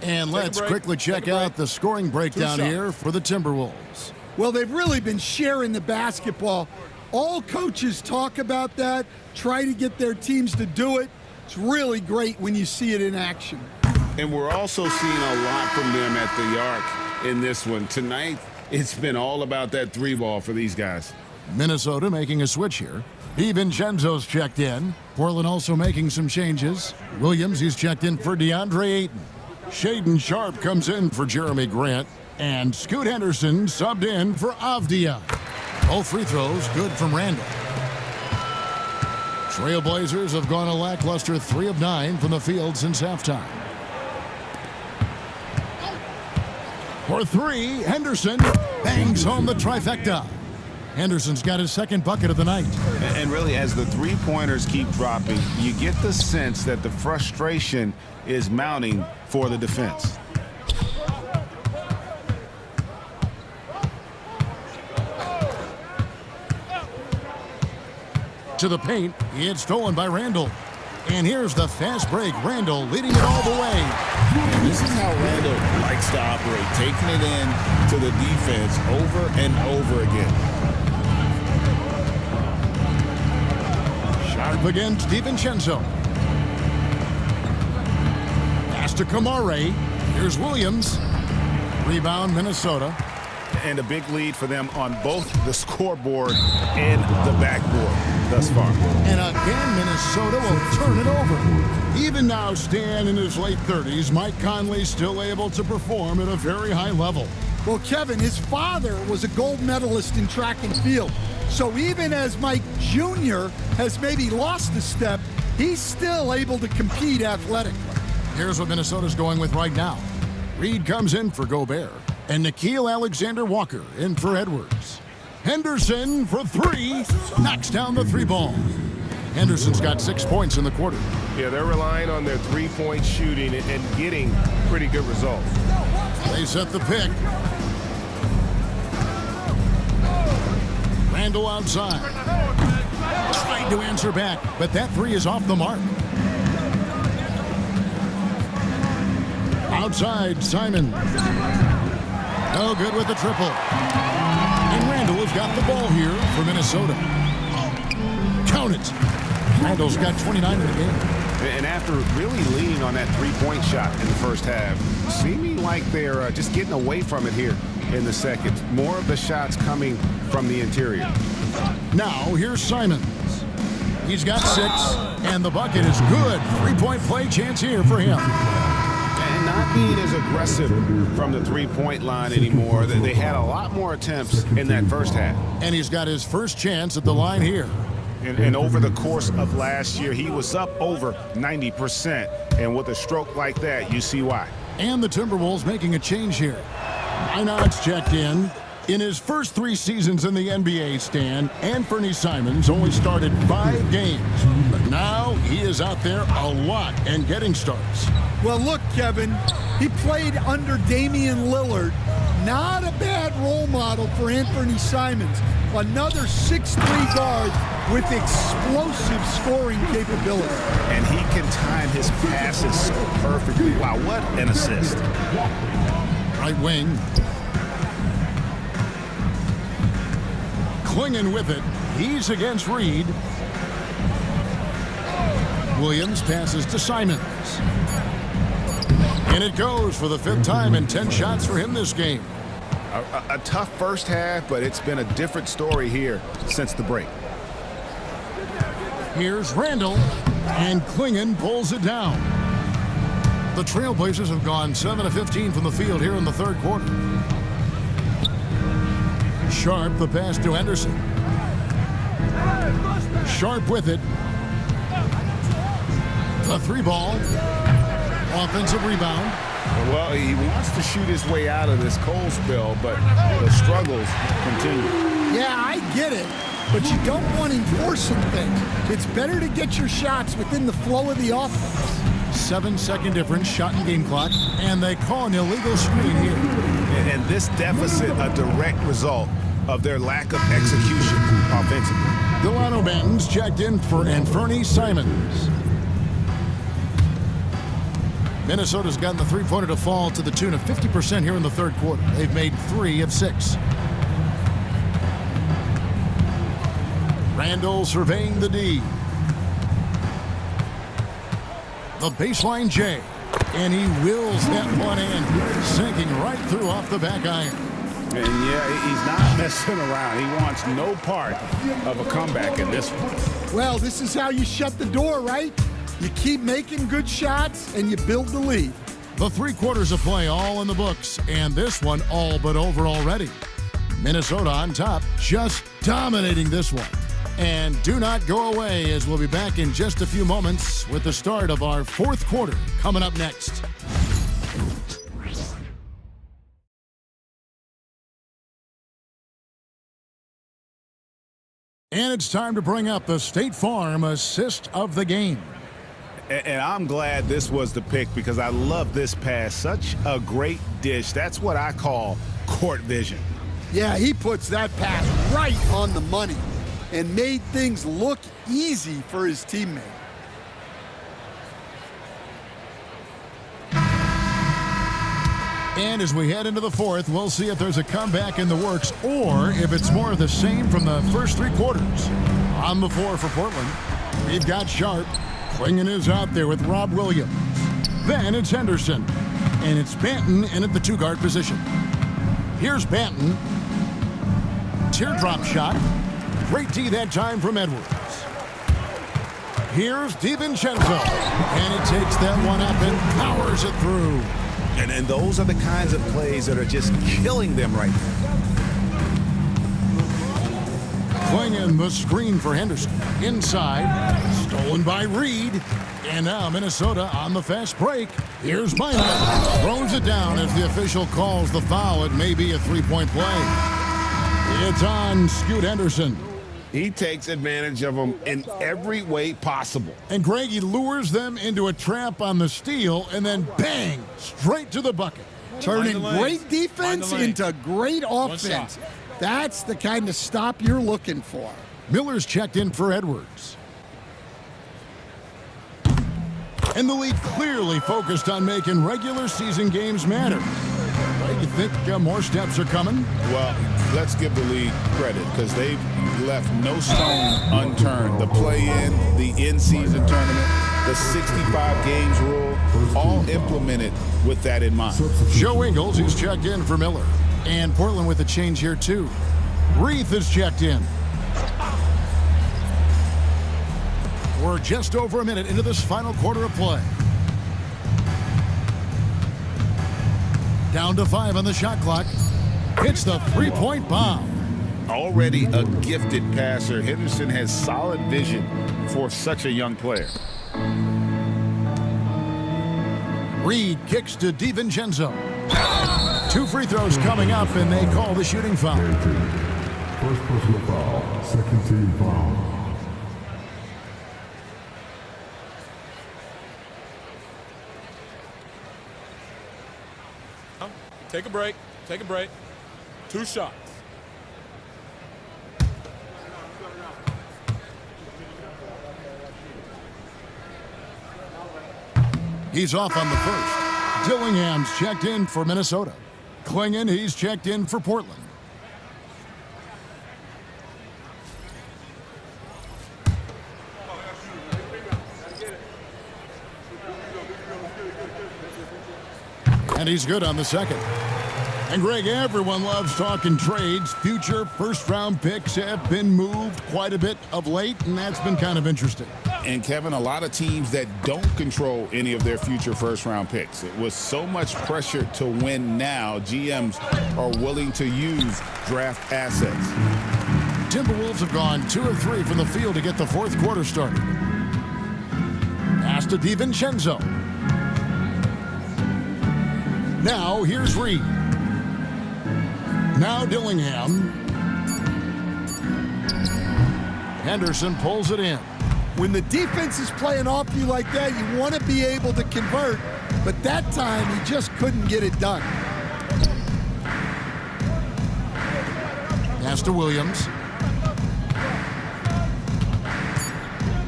And let's quickly check out the scoring breakdown here for the Timberwolves. Well, they've really been sharing the basketball. All coaches talk about that, try to get their teams to do it. It's really great when you see it in action. And we're also seeing a lot from them at the arc in this one. Tonight, it's been all about that 3-ball for these guys. Minnesota making a switch here. DiVincenzo's checked in. Portland also making some changes. Williams, he's checked in for DeAndre Ayton. Shaden Sharp comes in for Jeremy Grant. And Scoot Henderson subbed in for Avdia. Both free throws good from Randall. Trailblazers have gone a lackluster 3 of 9 from the field since halftime. For 3, Henderson bangs home the trifecta. Henderson's got his 2nd bucket of the night. And really, as the three-pointers keep dropping, you get the sense that the frustration is mounting for the defense. To the paint, it's stolen by Randall. And here's the fast break. Randall leading it all the way. And this is how Randall likes to operate, taking it in to the defense over and over again. Sharp against DiVincenzo. Pass to Kamare. Here's Williams. Rebound, Minnesota. And a big lead for them on both the scoreboard and the backboard thus far. And again, Minnesota will turn it over. Even now, Stan in his late 30s, Mike Conley still able to perform at a very high level. Well, Kevin, his father was a gold medalist in track and field. So even as Mike Jr. has maybe lost a step, he's still able to compete athletically. Here's what Minnesota's going with right now. Reed comes in for Gobert. And Nickeil Alexander-Walker in for Edwards. Henderson for 3. Knocks down the 3-ball. Henderson's got 6 points in the quarter. Yeah, they're relying on their three-point shooting and getting pretty good results. They set the pick. Randall outside. Tried to answer back, but that 3 is off the mark. Outside, Simon. No good with the triple. And Randall has got the ball here for Minnesota. Count it. Randall's got 29 in the game. And after really leaning on that three-point shot in the first half, seeming like they're just getting away from it here in the second. More of the shots coming from the interior. Now, here's Simons. He's got 6, and the bucket is good. Three-point play chance here for him. And not being as aggressive from the three-point line anymore. They had a lot more attempts in that first half. And he's got his first chance at the line here. And over the course of last year, he was up over 90%. And with a stroke like that, you see why. And the Timberwolves making a change here. Minot's checked in. In his first 3 seasons in the NBA, Stan, Anthony Simons only started 5 games. But now he is out there a lot and getting starts. Well, look, Kevin, he played under Damian Lillard. Not a bad role model for Anthony Simons. Another 6'3" guard with explosive scoring capability. And he can time his passes so perfectly. Wow, what an assist. Right wing. Clinging with it. He's against Reed. Williams passes to Simons. And it goes for the 5th time in 10 shots for him this game. A tough first half, but it's been a different story here since the break. Here's Randall, and Klingon pulls it down. The Trailblazers have gone 7 of 15 from the field here in the 3rd quarter. Sharp, the pass to Henderson. Sharp with it. The 3-ball. Offensive rebound. Well, he wants to shoot his way out of this cold spell, but the struggles continue. Yeah, I get it, but you don't want him forcing things. It's better to get your shots within the flow of the offense. 7-second difference, shot and game clock, and they call an illegal screen here. And this deficit, a direct result of their lack of execution offensively. Delano Banton's checked in for Anthony Simons. Minnesota's gotten the three-pointer to fall to the tune of 50% here in the 3rd quarter. They've made 3 of 6. Randall surveying the D. The baseline J. And he wills that one in, sinking right through off the back iron. And yeah, he's not messing around. He wants no part of a comeback in this one. Well, this is how you shut the door, right? You keep making good shots, and you build the lead. The 3 quarters of play all in the books, and this one all but over already. Minnesota on top, just dominating this one. And do not go away, as we'll be back in just a few moments with the start of our 4th quarter coming up next. And it's time to bring up the State Farm assist of the game. And I'm glad this was the pick because I love this pass. Such a great dish. That's what I call court vision. Yeah, he puts that pass right on the money and made things look easy for his teammate. And as we head into the 4th, we'll see if there's a comeback in the works or if it's more of the same from the first 3 quarters. On the floor for Portland, we've got Sharp. Klingon is out there with Rob Williams. Then it's Henderson. And it's Banton in at the 2-guard position. Here's Banton. Teardrop shot. Great D that time from Edwards. Here's DiVincenzo. And he takes that one up and powers it through. And those are the kinds of plays that are just killing them right now. Klingon the screen for Henderson. Inside. Stolen by Reed. And now Minnesota on the fast break. Here's Minot. Throws it down as the official calls the foul. It may be a 3-point play. It's on Scoot Henderson. He takes advantage of them in every way possible. And Greg, he lures them into a trap on the steal, and then bang, straight to the bucket. Turning great defense into great offense. That's the kind of stop you're looking for. Miller's checked in for Edwards. And And the league clearly focused on making regular season games matter. Well, you think more steps are coming? Well, let's give the league credit because they've left no stone unturned. The play-in, the in-season tournament, the 65 games rule, all implemented with that in mind. Joe Ingles, he's checked in for Miller. And Portland with a change here, too. Reith is checked in. We're just over a minute into this final quarter of play. Down to 5 on the shot clock. Hits the three-point bomb. Already a gifted passer, Henderson has solid vision for such a young player. Reed kicks to DiVincenzo. 2 free throws coming up, and they call the shooting foul. First personal foul, second team foul. Take a break. Take a break. 2 shots. He's off on the first. Dillingham's checked in for Minnesota. Klingon, he's checked in for Portland. And he's good on the second. And Greg, everyone loves talking trades. Future first-round picks have been moved quite a bit of late, and that's been kind of interesting. And Kevin, a lot of teams that don't control any of their future first-round picks. It was so much pressure to win now, GMs are willing to use draft assets. Timberwolves have gone 2 of 3 from the field to get the fourth quarter started. Pass to DiVincenzo. Now here's Reed. Now Dillingham. Henderson pulls it in. When the defense is playing off you like that, you want to be able to convert, but that time he just couldn't get it done. Pass to Williams.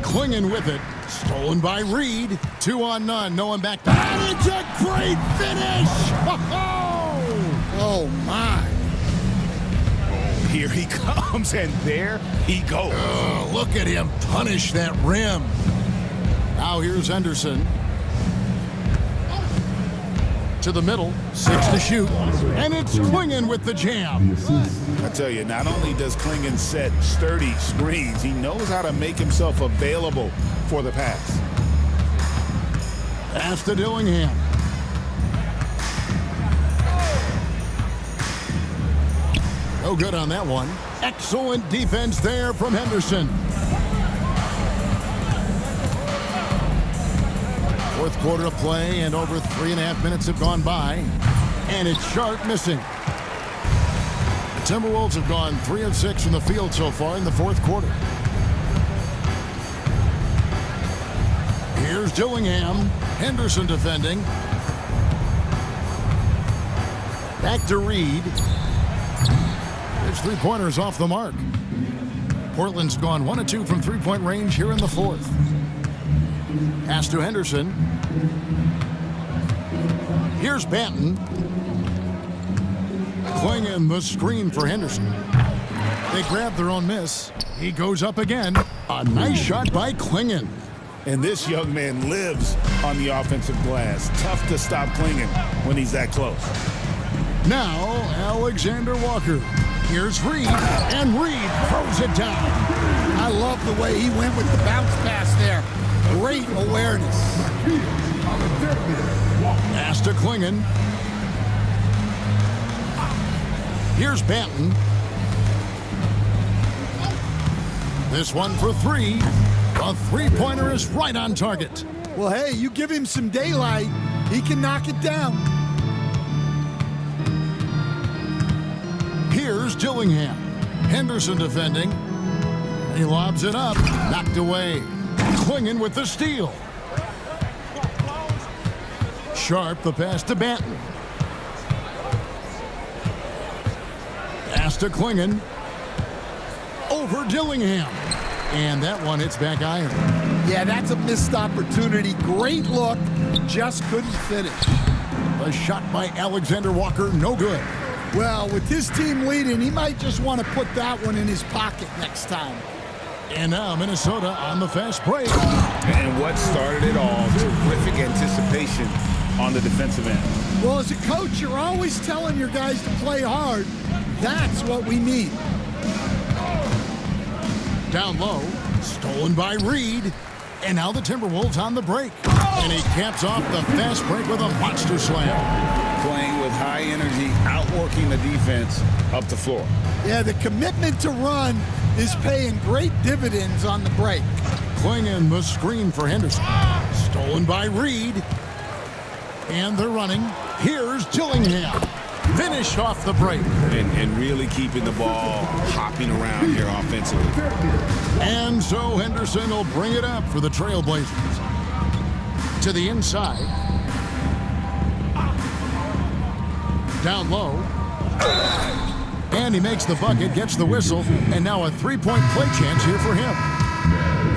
Klingon with it. Stolen by Reed. 2 on none. No one back. And it's a great finish! Oh, my. Here he comes, and there he goes. Oh, look at him punish that rim. Now here's Henderson. To the middle. 6 to shoot. And it's Klingon with the jam. I tell you, not only does Klingon set sturdy screens, he knows how to make himself available for the pass. Pass to Dillingham. No good on that one. Excellent defense there from Henderson. Fourth quarter of play, and over 3.5 minutes have gone by. And it's Sharp missing. The Timberwolves have gone 3 of 6 from the field so far in the fourth quarter. Here's Dillingham. Henderson defending. Back to Reed. His three-pointers off the mark. Portland's gone 1 of 2 from three-point range here in the fourth. Pass to Henderson. Here's Banton. Klingon the screen for Henderson. They grab their own miss. He goes up again. A nice shot by Klingon. And this young man lives on the offensive glass. Tough to stop Klingon when he's that close. Now, Alexander Walker. Here's Reed, and Reed throws it down. I love the way he went with the bounce pass there. Great awareness. Pass to Klingon. Here's Banton. This one for 3. A three-pointer is right on target. Well, hey, you give him some daylight, he can knock it down. Here's Dillingham. Henderson defending. He lobs it up. Knocked away. Klingon with the steal. Sharp the pass to Banton. Pass to Klingon. Over Dillingham. And that one hits back iron. Yeah, that's a missed opportunity. Great look, just couldn't finish. A shot by Alexander Walker, no good. Well, with his team leading, he might just want to put that one in his pocket next time. And now Minnesota on the fast break. And what started it all, terrific anticipation on the defensive end. Well, as a coach, you're always telling your guys to play hard. That's what we need. Down low, stolen by Reed. And now the Timberwolves on the break. And he caps off the fast break with a monster slam. Playing with high energy, outworking the defense up the floor. Yeah, the commitment to run is paying great dividends on the break. Playing the screen for Henderson. Stolen by Reed. And they're running. Here's Dillingham. Finished off the break. And really keeping the ball hopping around here offensively. And so Henderson will bring it up for the Trailblazers. To the inside. Down low. And he makes the bucket, gets the whistle, and now a three-point play chance here for him.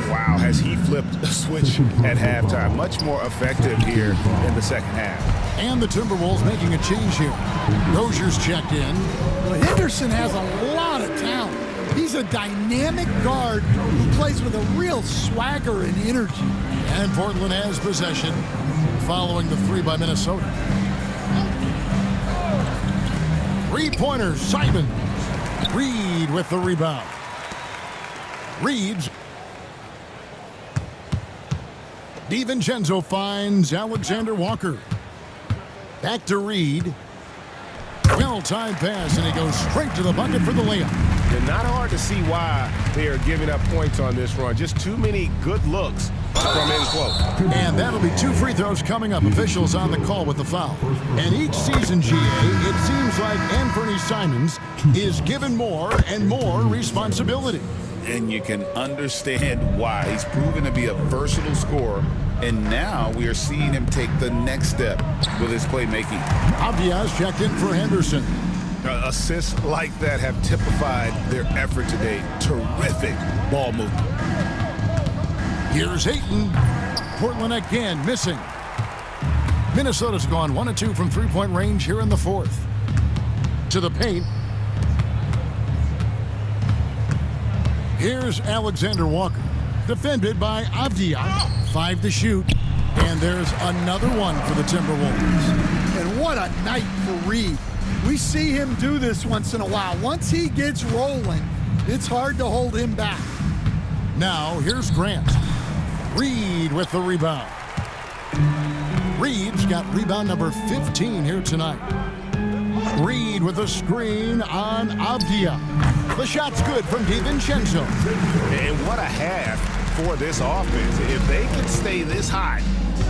Wow, has he flipped a switch at halftime. Much more effective here in the second half. And the Timberwolves making a change here. Rozier's checked in. Well, Henderson has a lot of talent. He's a dynamic guard who plays with a real swagger and energy. And Portland has possession following the three by Minnesota. Three-pointer, Simon. Reed with the rebound. Reed's. DiVincenzo finds Alexander Walker. Back to Reed. Well-timed pass, and he goes straight to the bucket for the layup. And not hard to see why they are giving up points on this run. Just too many good looks from in close. And that'll be 2 free throws coming up. Officials on the call with the foul. And each season, GA, it seems like Anthony Simons is given more and more responsibility. And you can understand why. He's proven to be a versatile scorer, and now we are seeing him take the next step with his playmaking. Abdias checked in for Henderson. Assists like that have typified their effort today. Terrific ball movement. Here's Ayton. Portland again missing. Minnesota's gone 1 of 2 from three-point range here in the fourth. To the paint. Here's Alexander Walker. Defended by Avdia. 5 to shoot. And there's another one for the Timberwolves. And what a night for Reed. We see him do this once in a while. Once he gets rolling, it's hard to hold him back. Now, here's Grant. Reed with the rebound. Reed's got rebound number 15 here tonight. Reed with a screen on Avdia. The shot's good from DiVincenzo. And what a half for this offense. If they can stay this high,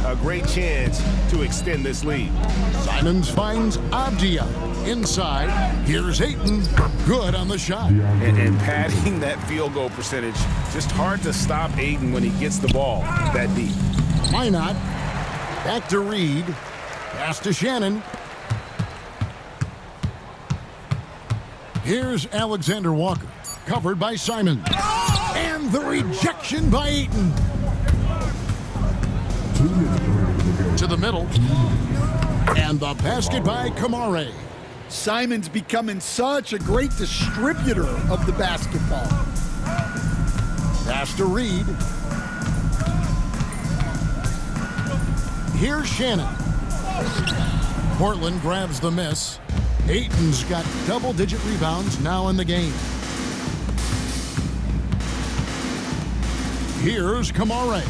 a great chance to extend this lead. Simons finds Avdia. Inside, here's Ayton. Good on the shot. And padding that field goal percentage. Just hard to stop Ayton when he gets the ball that deep. Why not? Back to Reed. Pass to Shannon. Here's Alexander Walker. Covered by Simon. And the rejection by Ayton. To the middle. And the basket by Kamare. Simon's becoming such a great distributor of the basketball. Pass to Reed. Here's Shannon. Portland grabs the miss. Ayton's got double-digit rebounds now in the game. Here's Kamare.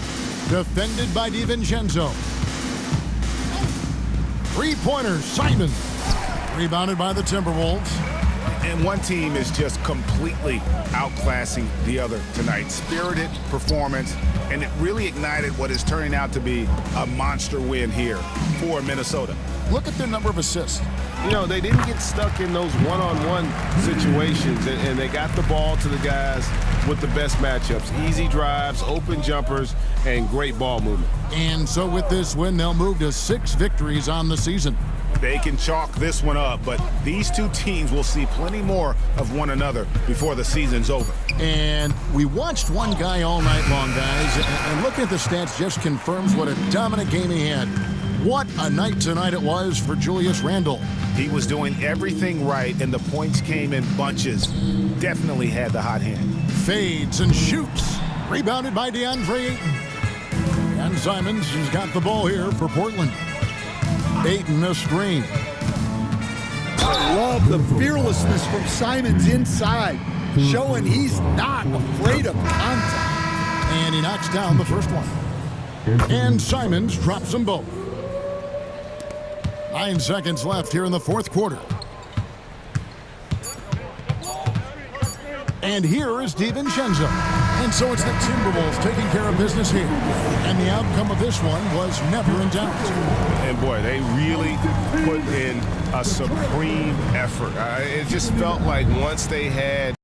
Defended by DiVincenzo. Three-pointer, Simon. Rebounded by the Timberwolves. And one team is just completely outclassing the other tonight. Spirited performance, and it really ignited what is turning out to be a monster win here for Minnesota. Look at their number of assists. You know, they didn't get stuck in those one-on-one situations, and they got the ball to the guys with the best matchups. Easy drives, open jumpers, and great ball movement. And so with this win, they'll move to 6 victories on the season. They can chalk this one up, but these two teams will see plenty more of one another before the season's over. And we watched one guy all night long, guys, and looking at the stats just confirms what a dominant game he had. What a night tonight it was for Julius Randle. He was doing everything right, and the points came in bunches. Definitely had the hot hand. Fades and shoots. Rebounded by DeAndre Ayton. And Simons has got the ball here for Portland. Ayton a screen. I love the fearlessness from Simons inside, showing he's not afraid of contact. And he knocks down the first one. And Simons drops them both. 9 seconds left here in the fourth quarter. And here is DiVincenzo. And so it's the Timberwolves taking care of business here. And the outcome of this one was never in doubt. And boy, they really put in a supreme effort. It just felt like once they had